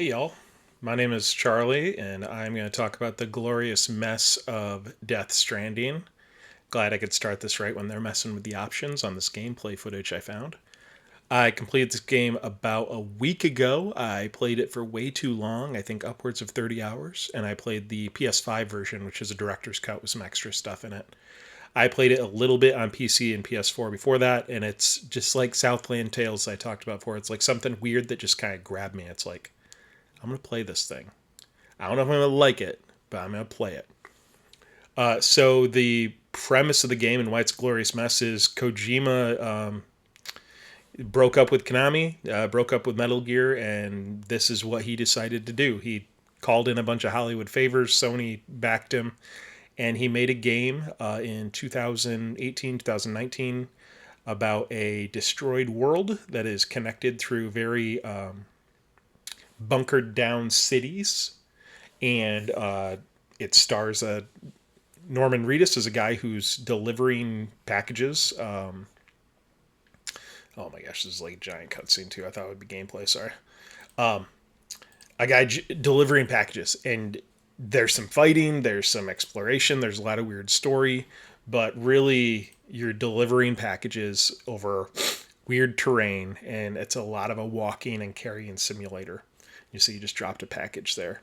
Hey y'all, my name is Charlie, and I'm going to talk about the glorious mess of Death Stranding. Glad I could start this right when they're messing with the options on this gameplay footage I found. I completed this game about a week ago. I played it for way too long, I think upwards of 30 hours, and I played the PS5 version, which is a director's cut with some extra stuff in it. I played it a little bit on PC and PS4 before that, and it's just like Southland Tales I talked about before. It's like something weird that just kind of grabbed me. It's like, I'm going to play this thing. I don't know if I'm going to like it, but I'm going to play it. So the premise of the game and why it's a glorious mess is Kojima broke up with Konami, broke up with Metal Gear, and this is what he decided to do. He called in a bunch of Hollywood favors. Sony backed him, and he made a game in 2018, 2019 about a destroyed world that is connected through very bunkered down cities. And it stars Norman Reedus as a guy who's delivering packages. Oh my gosh, this is like a giant cutscene too. I thought it would be gameplay. Sorry. A guy delivering packages, and there's some fighting, there's some exploration, there's a lot of weird story, but really you're delivering packages over weird terrain, and it's a lot of a walking and carrying simulator. You see, you just dropped a package there.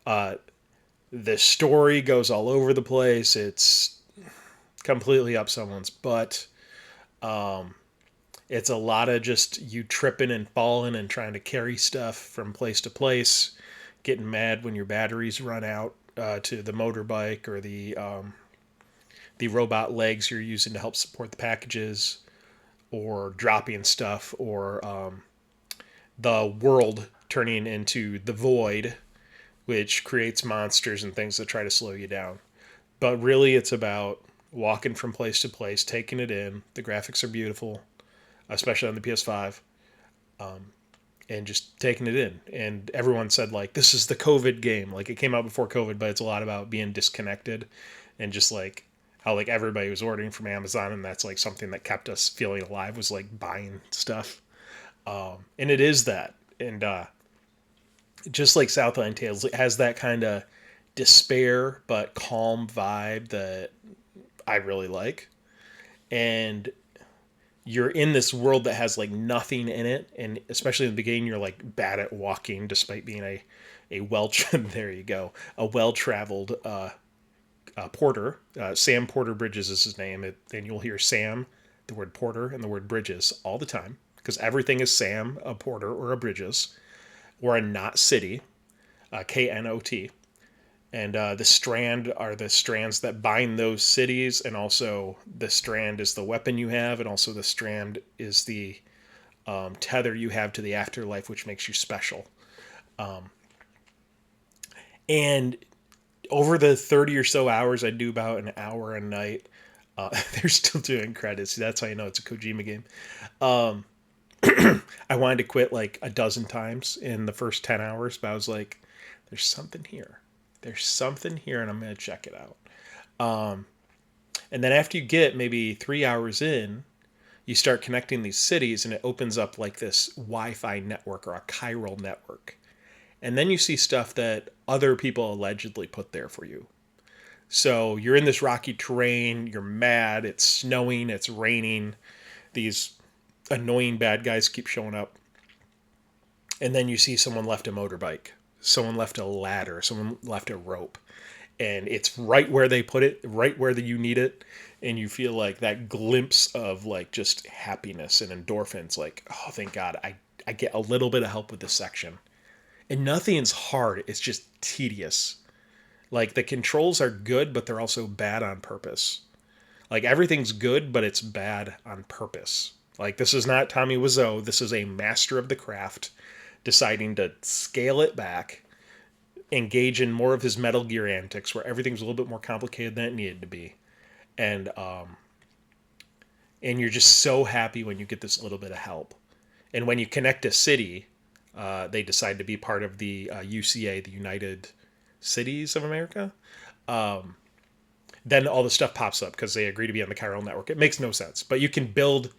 The story goes all over the place. It's completely up someone's butt. It's a lot of just you tripping and falling and trying to carry stuff from place to place, getting mad when your batteries run out to the motorbike or the robot legs you're using to help support the packages, or dropping stuff, or the world turning into the void, which creates monsters and things that try to slow you down. But really, it's about walking from place to place, taking it in. The graphics are beautiful, especially on the PS5, and just taking it in. And everyone said, like, this is the COVID game. Like, it came out before COVID, but it's a lot about being disconnected and just like how like everybody was ordering from Amazon, and that's like something that kept us feeling alive, was like buying stuff. And it is that. And just like Southland Tales, it has that kind of despair but calm vibe that I really like. And you're in this world that has like nothing in it, and especially in the beginning you're like bad at walking despite being a well there you go, a well traveled porter. Sam Porter Bridges is his name, and you'll hear Sam, the word Porter, and the word Bridges all the time because everything is Sam, a Porter, or a Bridges, or a Knot City, KNOT. And the strand are the strands that bind those cities, and also the strand is the weapon you have, and also the strand is the tether you have to the afterlife, which makes you special. And over the 30 or so hours, I do about an hour a night. They're still doing credits. That's how you know it's a Kojima game. I wanted to quit like a dozen times in the first 10 hours, but I was like, there's something here. There's something here, and I'm going to check it out. And then after you get maybe 3 hours in, you start connecting these cities, and it opens up like this Wi-Fi network or a chiral network. And then you see stuff that other people allegedly put there for you. So you're in this rocky terrain, you're mad, it's snowing, it's raining, these annoying bad guys keep showing up. And then you see someone left a motorbike, someone left a ladder, someone left a rope. And it's right where they put it, right where you need it. And you feel like that glimpse of like just happiness and endorphins, like, oh, thank God, I get a little bit of help with this section. And nothing's hard, it's just tedious. Like the controls are good, but they're also bad on purpose. Like everything's good, but it's bad on purpose. Like this is not Tommy Wiseau. This is a master of the craft deciding to scale it back, engage in more of his Metal Gear antics, where everything's a little bit more complicated than it needed to be, and and you're just so happy when you get this little bit of help. And when you connect a city, they decide to be part of the UCA, the United Cities of America. Then all the stuff pops up because they agree to be on the chiral network. It makes no sense, but you can build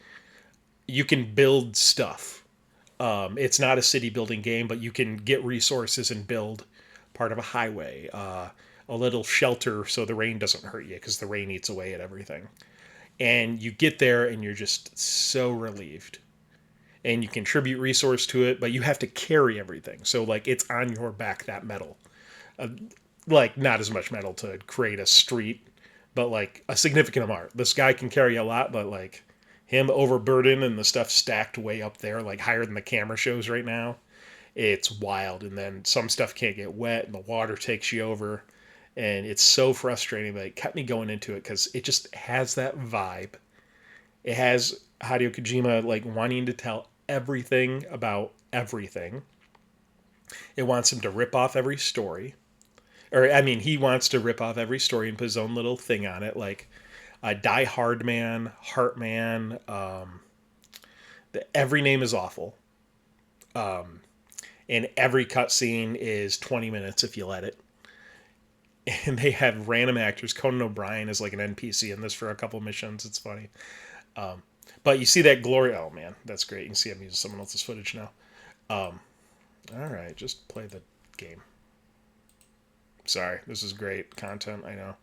stuff. It's not a city building game, but you can get resources and build part of a highway, a little shelter so the rain doesn't hurt you because the rain eats away at everything. And you get there and you're just so relieved. And you contribute resource to it, but you have to carry everything. So like it's on your back, that metal. Uh, like not as much metal to create a street, but like a significant amount. This guy can carry a lot, but like him overburdened and the stuff stacked way up there, like higher than the camera shows right now, it's wild. And then some stuff can't get wet and the water takes you over. And it's so frustrating, but it kept me going into it because it just has that vibe. It has Hideo Kojima like wanting to tell everything about everything. It wants him to rip off every story. Or, I mean, he wants to rip off every story and put his own little thing on it, like Die Hard Man, Heartman. Every name is awful. And every cutscene is 20 minutes if you let it. And they have random actors. Conan O'Brien is like an NPC in this for a couple missions. It's funny. But you see that glory. Oh, man, that's great. You can see I'm using someone else's footage now. All right, just play the game. Sorry, this is great content, I know.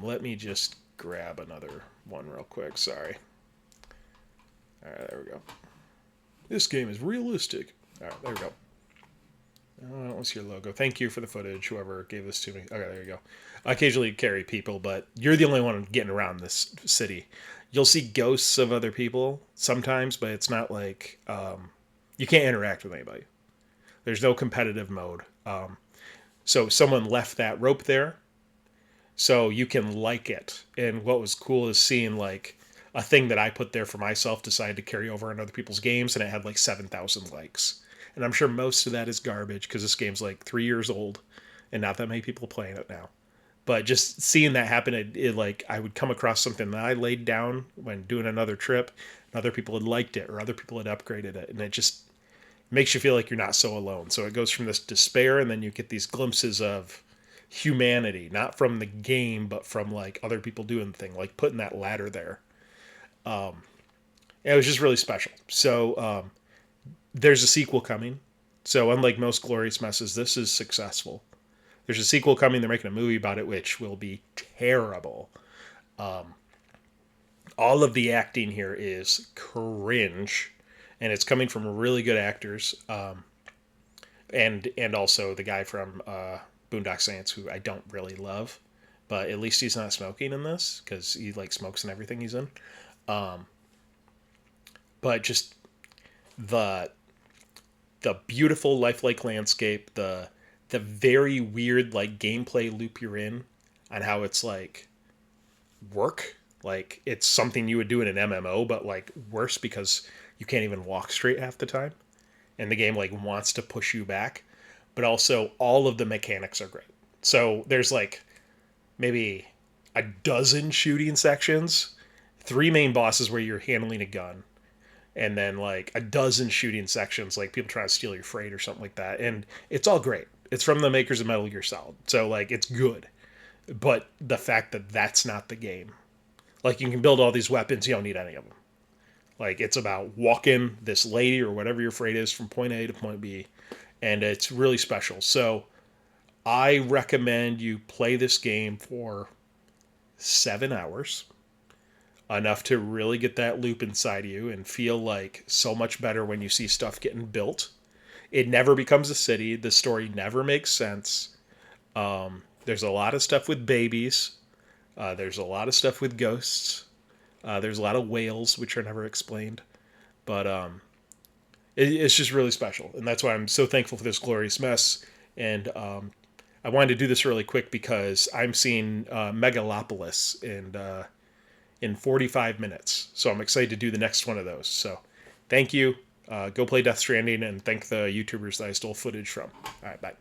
Let me just grab another one real quick. Sorry. All right, there we go. This game is realistic. All right, there we go. What's your logo? Thank you for the footage, whoever gave this to me. Okay, there you go. I occasionally carry people, but you're the only one getting around this city. You'll see ghosts of other people sometimes, but it's not like you can't interact with anybody. There's no competitive mode. So someone left that rope there, so you can like it. And what was cool is seeing like a thing that I put there for myself decided to carry over in other people's games, and it had like 7,000 likes. And I'm sure most of that is garbage because this game's like 3 years old, and not that many people playing it now. But just seeing that happen, it like I would come across something that I laid down when doing another trip, and other people had liked it or other people had upgraded it, and it just makes you feel like you're not so alone. So it goes from this despair, and then you get these glimpses of humanity, not from the game, but from like other people doing the thing, like putting that ladder there. It was just really special. So there's a sequel coming. So unlike most Glorious Messes, this is successful. There's a sequel coming. They're making a movie about it, which will be terrible. All of the acting here is cringe, and it's coming from really good actors. And also the guy from Boondock Saints, who I don't really love, but at least he's not smoking in this because he like smokes in everything he's in. But just the beautiful lifelike landscape, the very weird like gameplay loop you're in, on how it's like work, like it's something you would do in an MMO, but like worse because you can't even walk straight half the time, and the game like wants to push you back. But also all of the mechanics are great. So there's like maybe a dozen shooting sections, 3 main bosses where you're handling a gun, and then like a dozen shooting sections, like people trying to steal your freight or something like that. And it's all great. It's from the makers of Metal Gear Solid, so like it's good. But the fact that that's not the game, like you can build all these weapons, you don't need any of them. Like it's about walking this lady or whatever your freight is from point A to point B, and it's really special. So I recommend you play this game for 7 hours, enough to really get that loop inside you and feel like so much better when you see stuff getting built. It never becomes a city. The story never makes sense. There's a lot of stuff with babies. There's a lot of stuff with ghosts. There's a lot of whales, which are never explained. But it's just really special. And that's why I'm so thankful for this Glorious Mess. And I wanted to do this really quick because I'm seeing Megalopolis in 45 minutes. So I'm excited to do the next one of those. So thank you. Go play Death Stranding, and thank the YouTubers that I stole footage from. All right, bye.